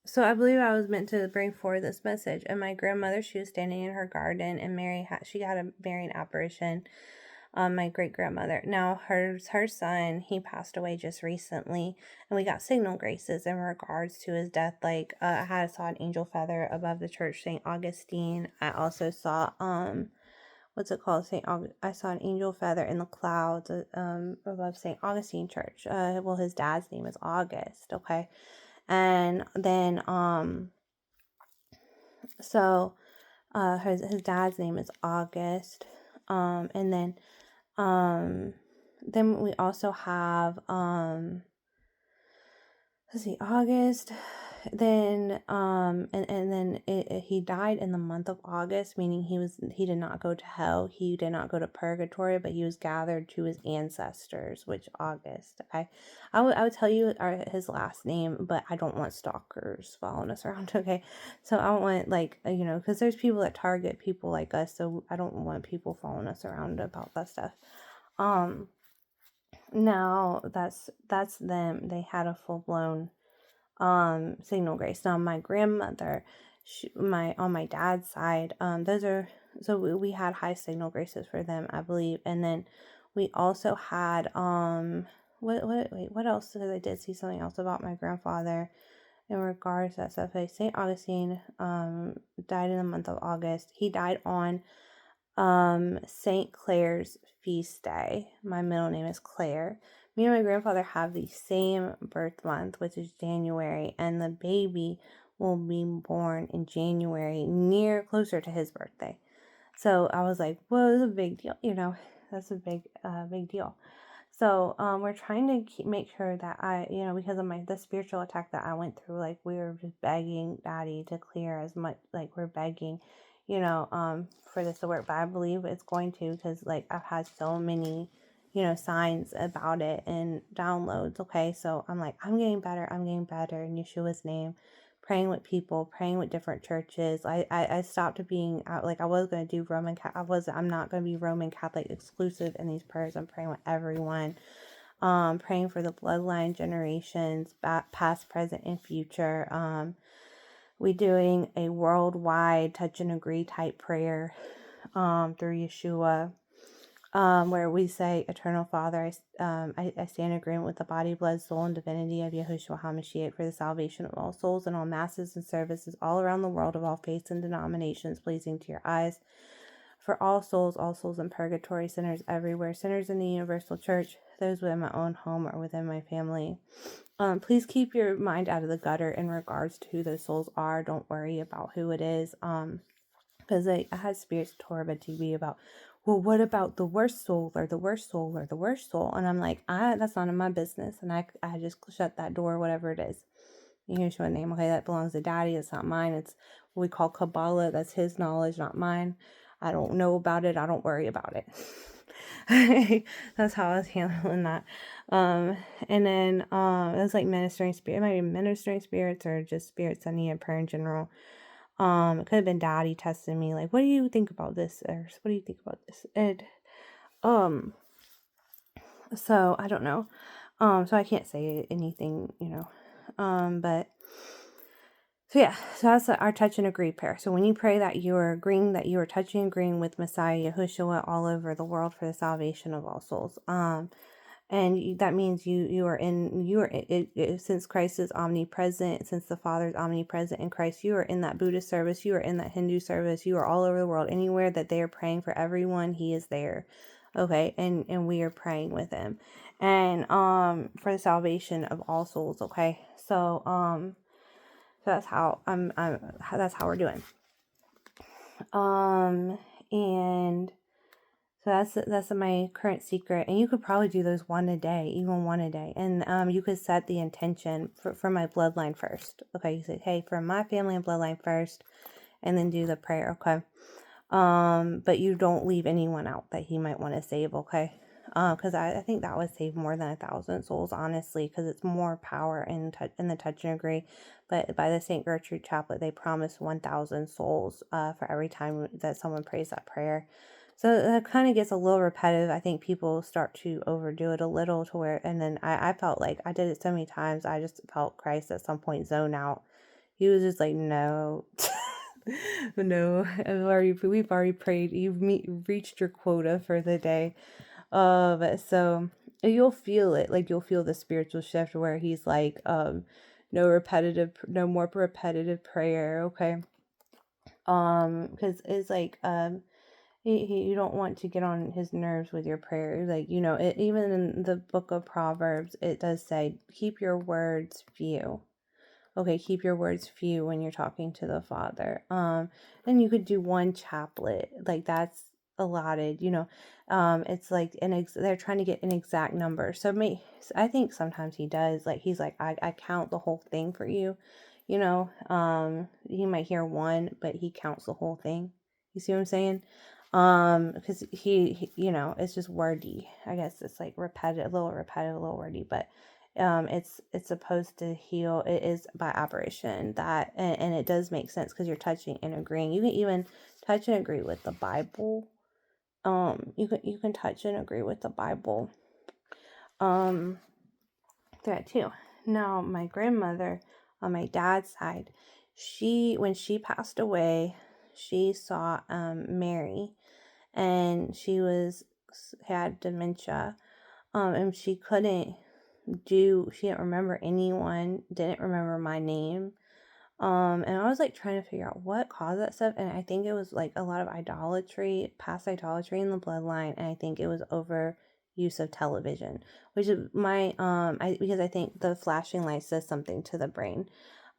So I believe I was meant to bring forward this message. And my grandmother, she was standing in her garden, and she had a Marian apparition. My great grandmother. Now her son, he passed away just recently, and we got signal graces in regards to his death. Like I saw an angel feather above the church, St. Augustine. I also saw what's it called? I saw an angel feather in the clouds above St. Augustine Church. Well, his dad's name is August, okay? And then so his dad's name is August. And then we also have let's see, August. Then and then he died in the month of August, meaning he did not go to hell, he did not go to purgatory, but he was gathered to his ancestors, which August. I would tell you his last name, but I don't want stalkers following us around. Okay, so I don't want, like, because there's people that target people like us, so I don't want people following us around about that stuff. Now that's them. They had a full blown signal grace. Now my grandmother, on my dad's side, those are, so we had high signal graces for them, I believe. And then we also had what else did I did see something else about my grandfather in regards to that stuff. Like St. Augustine died in the month of August. He died on St. Clair's feast day. My middle name is Claire. Me and my grandfather have the same birth month, which is January, and the baby will be born in January, closer to his birthday. So I was like, whoa, this is a big deal, that's a big deal. So we're trying to make sure that because of the spiritual attack that I went through, like we were just begging Daddy to clear as much, like we're begging, for this to work. But I believe it's going to, because like I've had so many, signs about it and downloads. Okay, so I'm like, I'm getting better in Yeshua's name. Praying with people, praying with different churches. I stopped being like I was gonna do I'm not gonna be Roman Catholic exclusive in these prayers. I'm praying with everyone. Praying for the bloodline generations, past, present, and future. We doing a worldwide touch and agree type prayer through Yeshua, where we say, Eternal Father, I stand in agreement with the body, blood, soul, and divinity of Yahushua HaMashiach for the salvation of all souls and all masses and services all around the world of all faiths and denominations, pleasing to your eyes. For all souls in purgatory, sinners everywhere, sinners in the universal church, those within my own home or within my family. Please keep your mind out of the gutter in regards to who those souls are. Don't worry about who it is. Because I had spirits tormenting me about, well, what about the worst soul or the worst soul or the worst soul? And I'm like, that's none of my business. And I just shut that door, whatever it is. Here's your name. Okay, that belongs to Daddy. It's not mine. It's what we call Kabbalah. That's his knowledge, not mine. I don't know about it. I don't worry about it. That's how I was handling that. And then it was like ministering spirit. It might be ministering spirits or just spirits that need prayer in general. It could have been Daddy testing me, like, what do you think about this? Or what do you think about this? And so I don't know. So I can't say anything, but so yeah, so that's our touch and agree prayer. So when you pray that you are agreeing, that you are touching and agreeing with Messiah Yahushua all over the world for the salvation of all souls. And that means since Christ is omnipresent, since the Father is omnipresent in Christ, you are in that Buddhist service, you are in that Hindu service, you are all over the world. Anywhere that they are praying for everyone, he is there. Okay, and we are praying with him. And for the salvation of all souls, okay? So that's how that's how we're doing. And so that's my current secret. And you could probably do those one a day, even one a day. And you could set the intention for my bloodline first. Okay, you say, hey, for my family and bloodline first, and then do the prayer, okay? But you don't leave anyone out that he might want to save, okay? Because I think that would save more than 1,000 souls, honestly, because it's more power in the touch and agree. But by the St. Gertrude Chaplet, they promise 1,000 souls for every time that someone prays that prayer. So that kind of gets a little repetitive. I think people start to overdo it a little and then I felt like I did it so many times. I just felt Christ at some point zone out, he was just like, no. No, we've already prayed. You've reached your quota for the day. So you'll feel it. Like, you'll feel the spiritual shift where he's like, no more repetitive prayer. Okay. Because it's like, you don't want to get on his nerves with your prayers. Like, even in the book of Proverbs, it does say, keep your words few. Okay, keep your words few when you're talking to the Father. And you could do one chaplet, like that's allotted. It's like they're trying to get an exact number. I think sometimes he does. Like, he's like, I count the whole thing for you. He might hear one, but he counts the whole thing. You see what I'm saying? Because it's just wordy. I guess it's like repetitive, a little wordy, but it's supposed to heal. It is by operation that, and it does make sense because you're touching and agreeing. You can even touch and agree with the Bible. You can touch and agree with the Bible. That too. Now, my grandmother on my dad's side, when she passed away, she saw Mary, and she had dementia. And she didn't remember anyone, didn't remember my name. And I was like trying to figure out what caused that stuff. And I think it was like a lot of past idolatry in the bloodline. And I think it was over use of television, which is because I think the flashing light says something to the brain.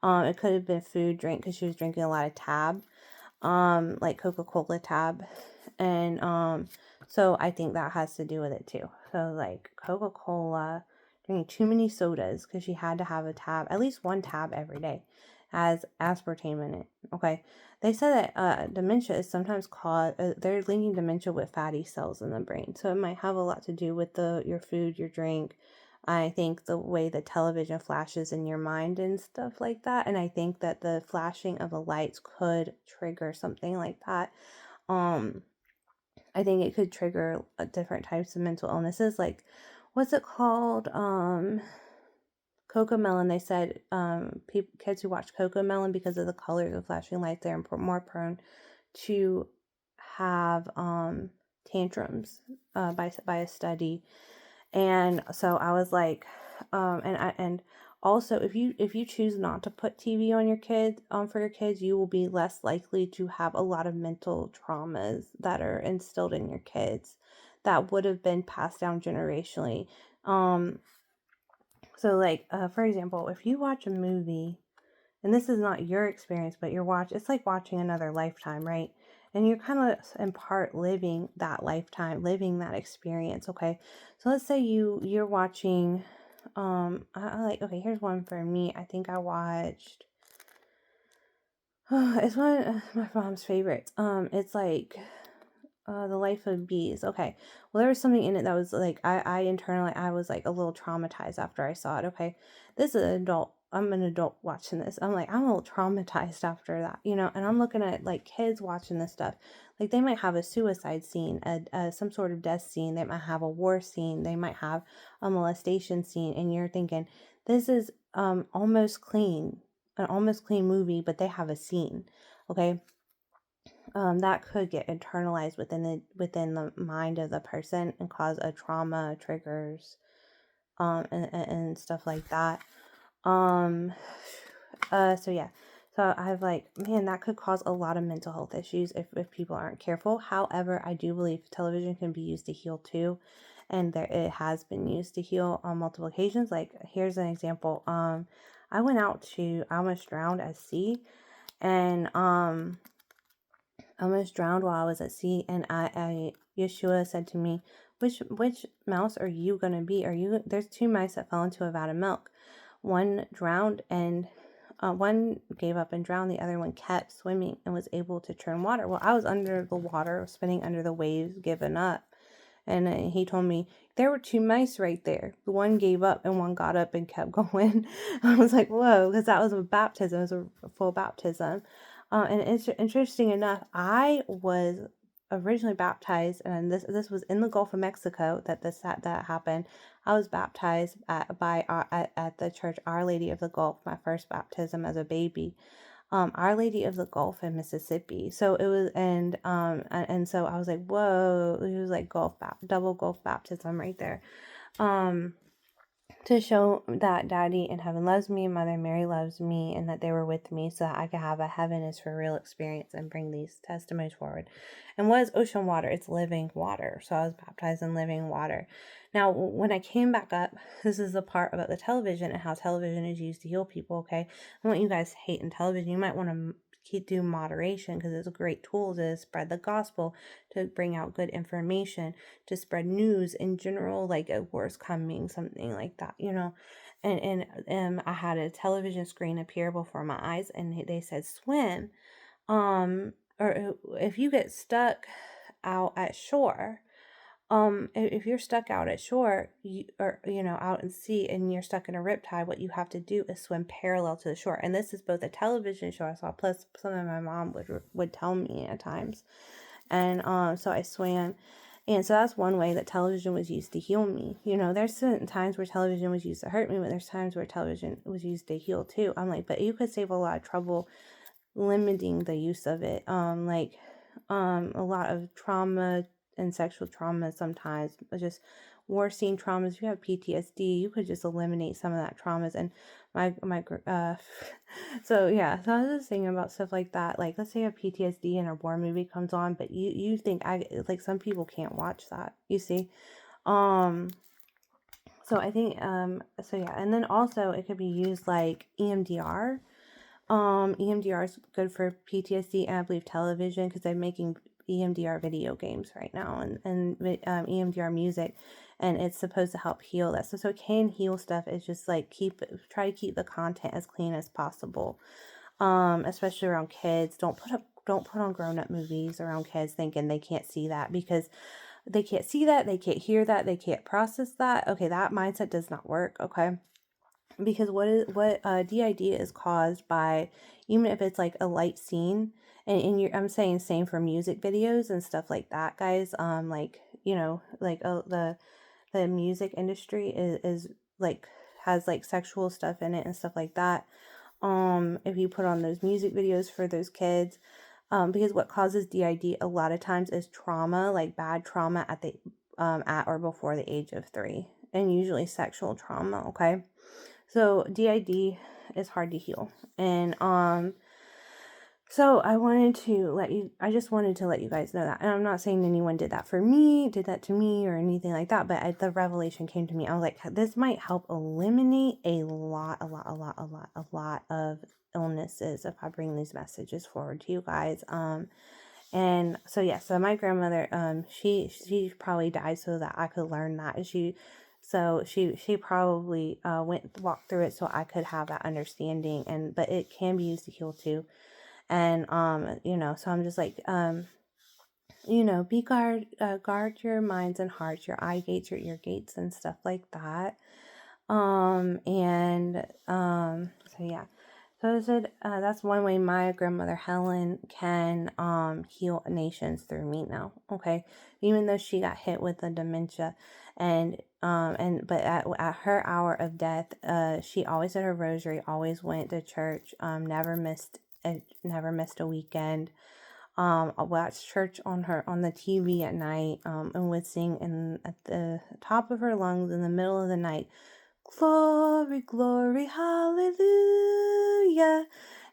It could have been food, drink, because she was drinking a lot of Tab, like Coca-Cola Tab. And so I think that has to do with it too. So like Coca-Cola, drinking too many sodas, because she had to have a Tab, at least one Tab every day, has aspartame in it. Okay. They said that dementia is sometimes caused, they're linking dementia with fatty cells in the brain. So it might have a lot to do with your food, your drink. I think the way the television flashes in your mind and stuff like that. And I think that the flashing of the lights could trigger something like that. I think it could trigger different types of mental illnesses. Like, what's it called? Cocomelon. They said kids who watch Cocomelon, because of the color of the flashing lights, they're more prone to have tantrums by a study. And so I was like, and also, if you choose not to put TV on your kids, for your kids, you will be less likely to have a lot of mental traumas that are instilled in your kids that would have been passed down generationally. So like, for example, if you watch a movie, and this is not your experience, but it's like watching another lifetime, right? And you're kind of in part living that lifetime, living that experience. Okay. So let's say you're watching, okay, here's one for me. I think I watched, it's one of my mom's favorites. It's like, The Life of Bees. Okay. Well, there was something in it that was like, I internally, I was like a little traumatized after I saw it. Okay. This is an adult. I'm an adult watching this. I'm like, I'm a little traumatized after that, and I'm looking at like kids watching this stuff. Like, they might have a suicide scene, some sort of death scene. They might have a war scene. They might have a molestation scene. And you're thinking, this is an almost clean movie, but they have a scene. Okay. That could get internalized within the mind of the person and cause a trauma, triggers, and stuff like that. So yeah. So I've like, man, that could cause a lot of mental health issues if people aren't careful. However, I do believe television can be used to heal too. And it has been used to heal on multiple occasions. Like, here's an example. I went out I almost drowned at sea, and I almost drowned while I was at sea, and Yeshua said to me, which mouse are you gonna be? There's two mice that fell into a vat of milk. One drowned, and one gave up and drowned. The other one kept swimming and was able to churn water. Well, I was under the water, spinning under the waves, giving up. And he told me, there were two mice right there. The one gave up and one got up and kept going. I was like, whoa, because that was a baptism. It was a full baptism. And it's interesting enough, I was originally baptized, and this was in the Gulf of Mexico that happened. I was baptized at the church Our Lady of the Gulf, my first baptism as a baby. Our Lady of the Gulf in Mississippi. So it was, and so I was like, whoa, it was like double Gulf baptism right there. To show that Daddy in heaven loves me, Mother Mary loves me, and that they were with me so that I could have a heaven is for real experience and bring these testimonies forward. And what is ocean water? It's living water. So I was baptized in living water. Now, when I came back up, this is the part about the television and how television is used to heal people, okay? I want you guys hating television. You might want to do moderation because it's a great tool to spread the gospel, to bring out good information, to spread news in general, like a war's coming, something like that, and I had a television screen appear before my eyes, and they said swim, or if you get stuck out at shore, if you're stuck out at shore, out at sea, and you're stuck in a riptide, what you have to do is swim parallel to the shore. And this is both a television show I saw, plus something my mom would tell me at times. And so I swam. And so that's one way that television was used to heal me. There's certain times where television was used to hurt me, but there's times where television was used to heal too. I'm like, but you could save a lot of trouble limiting the use of it. A lot of trauma and sexual trauma sometimes, just war scene traumas. If you have PTSD, you could just eliminate some of that traumas. And so yeah, so I was just thinking about stuff like that. Like, let's say you have PTSD and a war movie comes on, but you think some people can't watch that, you see. So I think, so yeah, and then also it could be used like EMDR. EMDR is good for PTSD, and I believe television, because they're making EMDR video games right now, and EMDR music, and it's supposed to help heal that. So it can heal stuff. It's just like try to keep the content as clean as possible, especially around kids. Don't put on grown-up movies around kids thinking they can't see that, because they can't see that, they can't hear that, they can't process that. Okay, that mindset does not work. Okay. Because what DID is caused by, even if it's like a light scene, and I'm saying same for music videos and stuff like that, guys. The music industry is like has like sexual stuff in it and stuff like that. If you put on those music videos for those kids, because what causes DID a lot of times is trauma, like bad trauma at or before the age of 3, and usually sexual trauma. Okay. So DID is hard to heal. And so I just wanted to let you guys know that. And I'm not saying anyone did that to me or anything like that, but the revelation came to me. I was like, this might help eliminate a lot of illnesses if I bring these messages forward to you guys. And so yeah, so my grandmother, she probably died so that I could learn that. She probably walked through it so I could have that understanding, but it can be used to heal too. And so I'm just like, guard your minds and hearts, your eye gates, your ear gates, and stuff like that. So yeah. So I said, that's one way my grandmother Helen can heal nations through me now. Okay, even though she got hit with the dementia, but at her hour of death, she always did her rosary, always went to church, never missed a weekend. I watched church on the TV at night, and would sing at the top of her lungs in the middle of the night, glory, glory, hallelujah.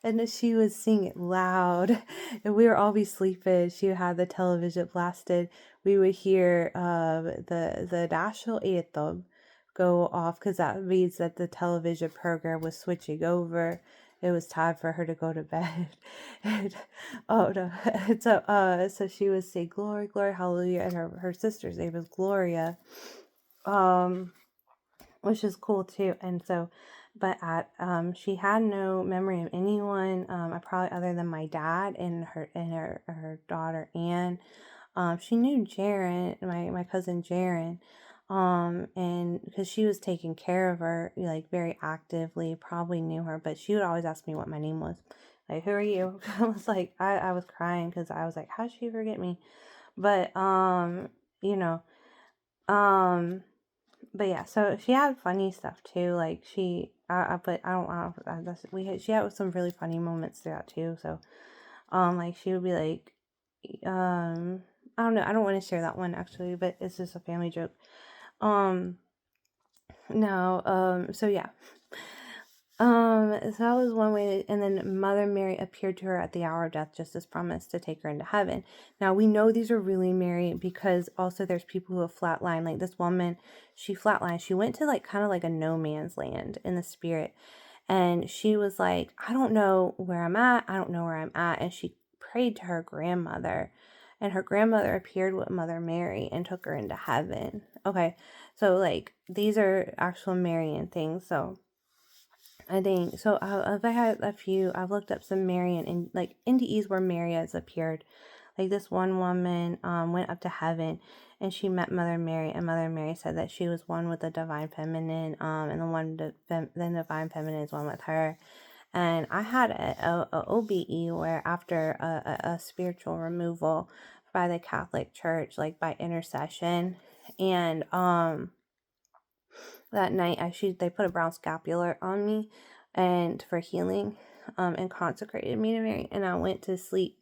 And she would sing it loud, and we would all be sleeping. She had the television blasted. We would hear the national anthem go off, because that means that the television program was switching over. It was time for her to go to bed. And oh no. And so she would say glory, glory, hallelujah, and her sister's name is Gloria. Which is cool too. And so, but she had no memory of anyone, probably other than my dad and her daughter Anne. She knew Jaren, my cousin Jaren, and because she was taking care of her, like, very actively, probably knew her, but she would always ask me what my name was. Like, who are you? I was like, I was crying because I was like, how did she forget me? But you know, um but yeah, so she had funny stuff too. Like but she had some really funny moments throughout too. So, like she would be like, um, I don't know, I don't want to share that one actually, but it's just a family joke. Um, no, so yeah, so that was one way, and then Mother Mary appeared to her at the hour of death, just as promised, to take her into heaven. Now we know these are really Mary because also there's people who have flatlined. Like this woman, she flatlined. She went to like kind of like a no man's land in the spirit, and she was like, I don't know where I'm at. I don't know where I'm at, and she prayed to her grandmother, and her grandmother appeared with Mother Mary and took her into heaven. Okay, so like these are actual Marian things. So I think so. If I had a few, I've looked up some Marian and like NDEs where Mary has appeared. Like this one woman went up to heaven and she met Mother Mary, and Mother Mary said that she was one with the divine feminine, and the divine feminine is one with her. And I had a OBE where after a spiritual removal by the Catholic Church, like by intercession, and that night they put a brown scapular on me and for healing, and consecrated me to Mary, and I went to sleep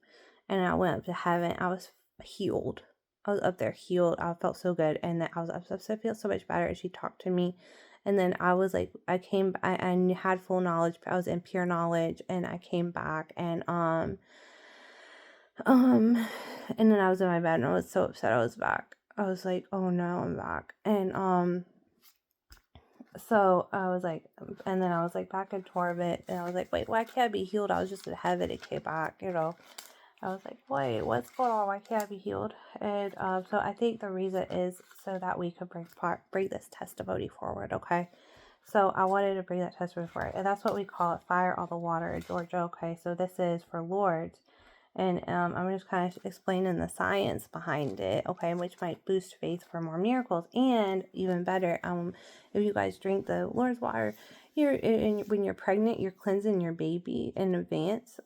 and I went up to heaven. I was healed. I was up there healed. I felt so good, and then I feel so much better. And she talked to me, and then I was like, I had full knowledge. I was in pure knowledge, and I came back, um, and then I was in my bed, and I was so upset I was back. I was like, oh no, I'm back, and so I was like, and then I was like back in Torment, and I was like, wait, why can't I be healed? I was just in heaven. It came back, you know. I was like, wait, what's going on? Why can't I be healed? And so I think the reason is so that we could bring this testimony forward, okay? So I wanted to bring that testimony forward, and that's what we call it, Fire on the Water in Georgia, okay? So this is for Lourdes. And I'm just kind of explaining the science behind it, okay, which might boost faith for more miracles. And even better, if you guys drink the Lord's water, when you're pregnant, you're cleansing your baby in advance.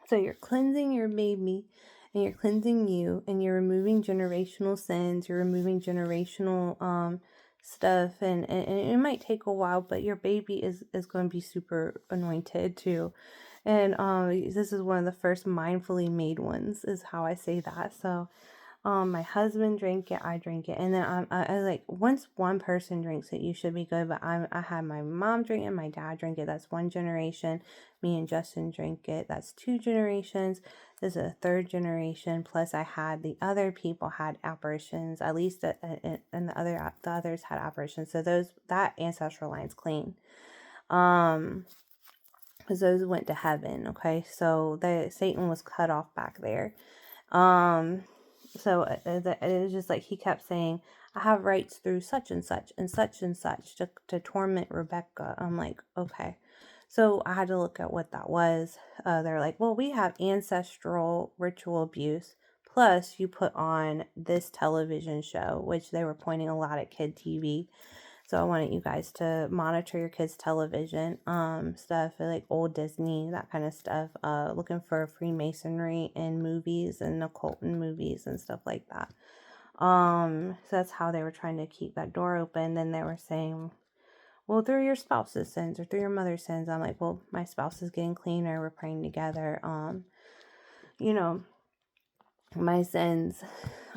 So you're cleansing your baby, and you're cleansing you, and you're removing generational sins. You're removing generational stuff, and it might take a while, but your baby is going to be super anointed too. And this is one of the first mindfully made ones, is how I say that. So my husband drank it, I drank it, and then I like, once one person drinks it, you should be good. But I had my mom drink it, my dad drank it. That's one generation. Me and Justin drank it. That's two generations. This is a third generation. Plus, I had the other people had apparitions. At least, and the others had apparitions. So that ancestral line's clean. Because those went to heaven. Okay, so Satan was cut off back there. So it was just like he kept saying, I have rights through such and such and such and such to torment Rebecca. I'm like, okay. So I had to look at what that was. They're like, well, we have ancestral ritual abuse. Plus, you put on this television show, which they were pointing a lot at kid TV. So I wanted you guys to monitor your kids' television stuff, like old Disney, that kind of stuff. Looking for Freemasonry in movies and occult in movies and stuff like that. So that's how they were trying to keep that door open. Then they were saying, well, through your spouse's sins or through your mother's sins. I'm like, well, my spouse is getting cleaner. We're praying together. You know, my sins,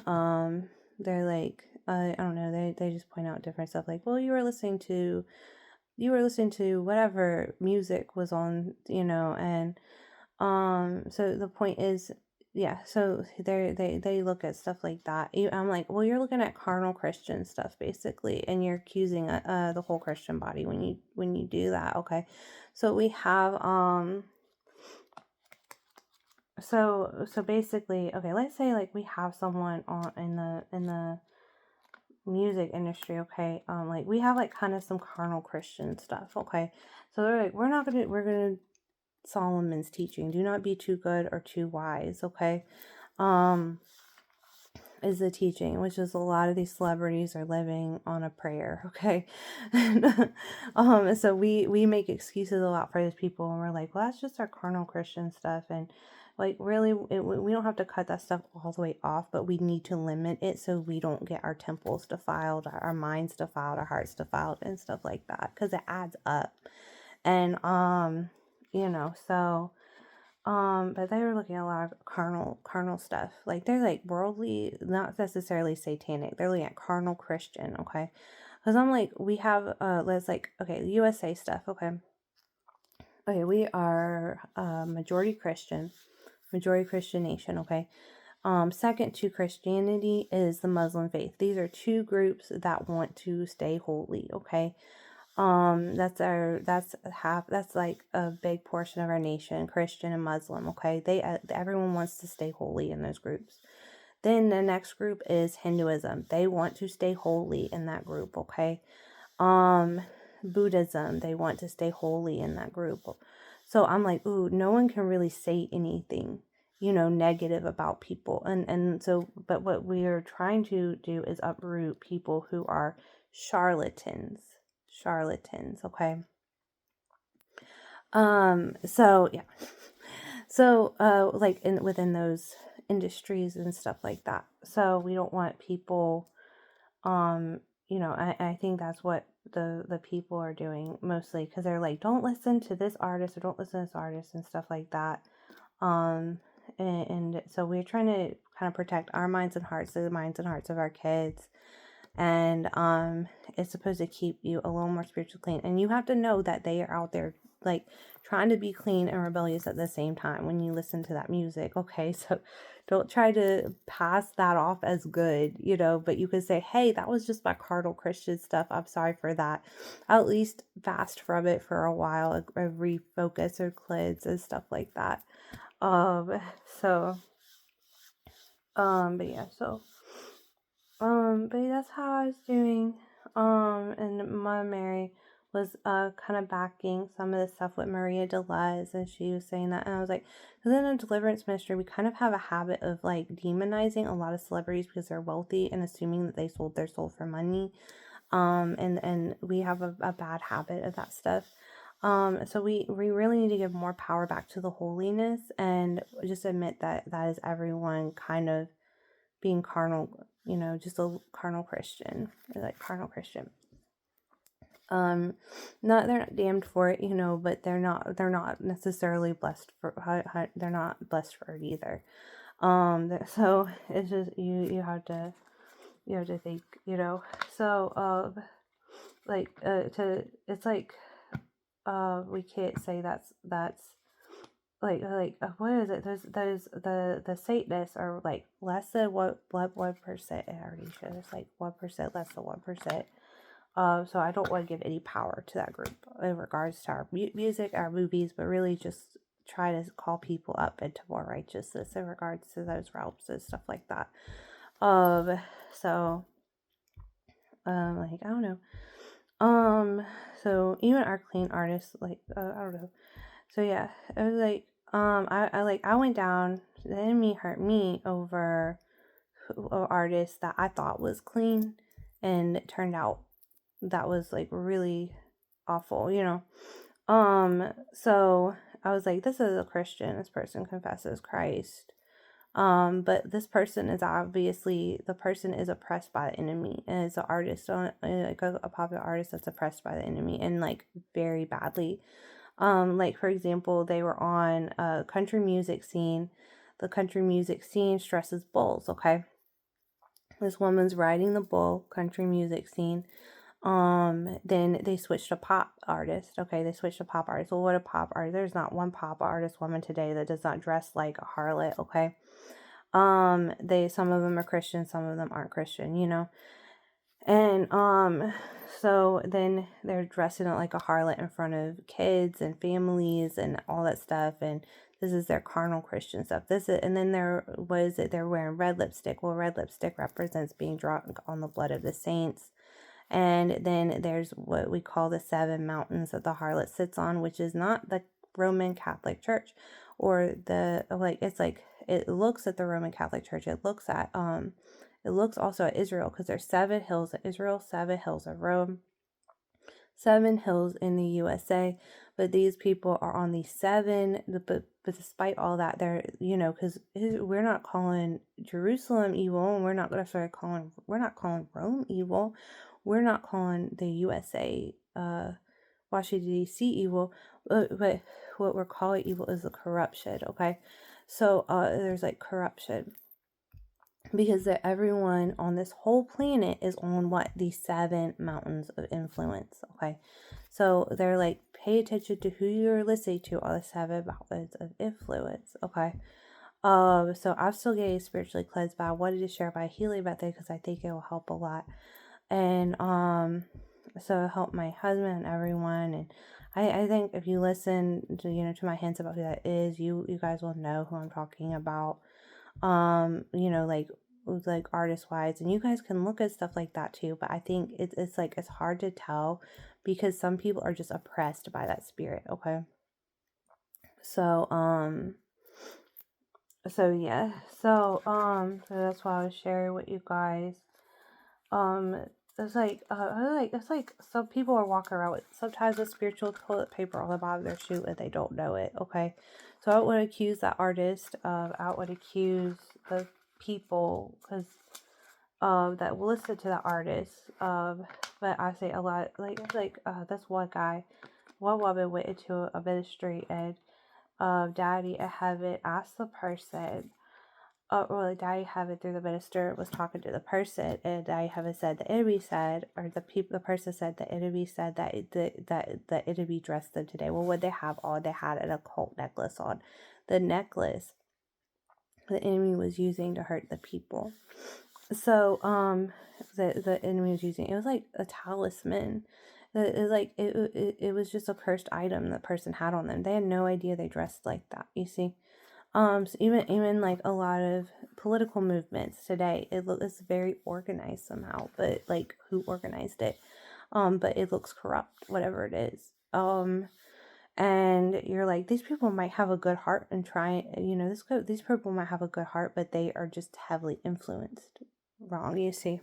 they're like, I don't know, they just point out different stuff, like, well, you were listening to whatever music was on, and so the point is, yeah, so they look at stuff like that. I'm like, well, you're looking at carnal Christian stuff basically, and you're accusing the whole Christian body when you do that. Okay, so we have so basically, okay, let's say like we have someone on in the music industry, okay, like we have like kind of some carnal Christian stuff, okay, so they're like, we're gonna Solomon's teaching, do not be too good or too wise, okay, is the teaching, which is a lot of these celebrities are living on a prayer, okay. And, so we make excuses a lot for these people, and we're like, well, that's just our carnal Christian stuff. And Like, really, we don't have to cut that stuff all the way off, but we need to limit it so we don't get our temples defiled, our minds defiled, our hearts defiled, and stuff like that, because it adds up. And, so, but they were looking at a lot of carnal stuff. Like, they're like worldly, not necessarily satanic. They're looking at carnal Christian, okay? Because I'm like, we have, let's like, okay, USA stuff, okay? Okay, we are majority Christian nation, okay? Second to Christianity is the Muslim faith. These are two groups that want to stay holy, okay? That's like a big portion of our nation, Christian and Muslim, okay? Everyone wants to stay holy in those groups. Then the next group is Hinduism. They want to stay holy in that group, okay? Buddhism, they want to stay holy in that group. So I'm like, ooh, no one can really say anything, negative about people. And so, but what we are trying to do is uproot people who are charlatans, okay? So yeah. So, like within those industries and stuff like that. So we don't want people, I think that's what the people are doing mostly, because they're like, don't listen to this artist or don't listen to this artist and stuff like that. And so we're trying to kind of protect our minds and hearts, the minds and hearts of our kids. And it's supposed to keep you a little more spiritually clean. And you have to know that they are out there like trying to be clean and rebellious at the same time when you listen to that music. Okay, so don't try to pass that off as good, but you could say, hey, that was just my carnal Christian stuff. I'm sorry for that. I'll at least fast from it for a while, refocus or cleanse and stuff like that. So, but yeah, so, but that's how I was doing. And Mama Mary was kind of backing some of the stuff with Maria Delez, and she was saying that, and I was like, because in a deliverance ministry, we kind of have a habit of like demonizing a lot of celebrities because they're wealthy and assuming that they sold their soul for money. And we have a bad habit of that stuff. So we really need to give more power back to the holiness and just admit that that is everyone kind of being carnal, just a carnal Christian, like carnal Christian. They're not damned for it, but they're not necessarily blessed for, they're not blessed for it either. So it's just, you have to think, so, it's like, we can't say that's like what is it? There's the Satanists are like less than 1%. I already showed it's like 1%, less than 1%. So I don't want to give any power to that group in regards to our music, our movies, but really just try to call people up into more righteousness in regards to those realms and stuff like that. So, like, I don't know. So even our clean artists, like, I don't know. So yeah, it was like, I went down, the enemy hurt me over an artist that I thought was clean, and it turned out that was like really awful, So I was like, this is a Christian, this person confesses Christ. But this person is obviously, the person is oppressed by the enemy, and it's an artist, like a popular artist that's oppressed by the enemy, and like very badly. Like for example, they were on a country music scene. The country music scene stresses bulls, okay? This woman's riding the bull, country music scene. Then they switched to pop artist. Okay, they switched to pop artist. Well, what a pop artist. There's not one pop artist woman today that does not dress like a harlot, okay? Some of them are Christian, some of them aren't Christian, And so then they're dressing it like a harlot in front of kids and families and all that stuff, and this is their carnal Christian stuff. And then they're wearing red lipstick. Well, red lipstick represents being drunk on the blood of the saints. And then there's what we call the 7 mountains that the harlot sits on, which is not the Roman Catholic Church, or it looks at the Roman Catholic Church. It looks also at Israel, because there's 7 hills of Israel, 7 hills of Rome, 7 hills in the USA. but these people are on these seven. But despite all that, they're, because we're not calling Jerusalem evil, and we're not calling Rome evil, we're not calling the USA, Washington D.C. evil, but what we're calling evil is the corruption. Okay, so there's like corruption, because everyone on this whole planet is on what, these seven mountains of influence. Okay, so they're like, pay attention to who you're listening to on the seven mountains of influence. Okay, so I'm still getting spiritually cleansed, but I wanted to share my healing method because I think it will help a lot. And so it helped my husband and everyone. And I think if you listen to, to my hints about who that is, you guys will know who I'm talking about. Like artist wise, and you guys can look at stuff like that too, but I think it's like, it's hard to tell because some people are just oppressed by that spirit. Okay, so yeah, so that's why I was sharing with you guys. It's like some people are walking around with sometimes with spiritual toilet paper on the bottom of their shoe and they don't know it. Okay, so I would accuse that artist. I would accuse the people, because that will listen to the artist. But I say a lot, this one woman went into a ministry, and Daddy Heaven asked the person, Daddy Heaven through the minister was talking to the person, and Daddy Heaven said the enemy said, or the person said the enemy said that the enemy dressed them today. Well, what they have on, they had an occult necklace on. The necklace the enemy was using to hurt the people. So the enemy was using, it was like a talisman. It was just a cursed item the person had on them. They had no idea they dressed like that, you see. So even like a lot of political movements today, it's very organized somehow, but like who organized it? But it looks corrupt, whatever it is. And you're like, these people might have a good heart and try, these people might have a good heart, but they are just heavily influenced wrong, you see.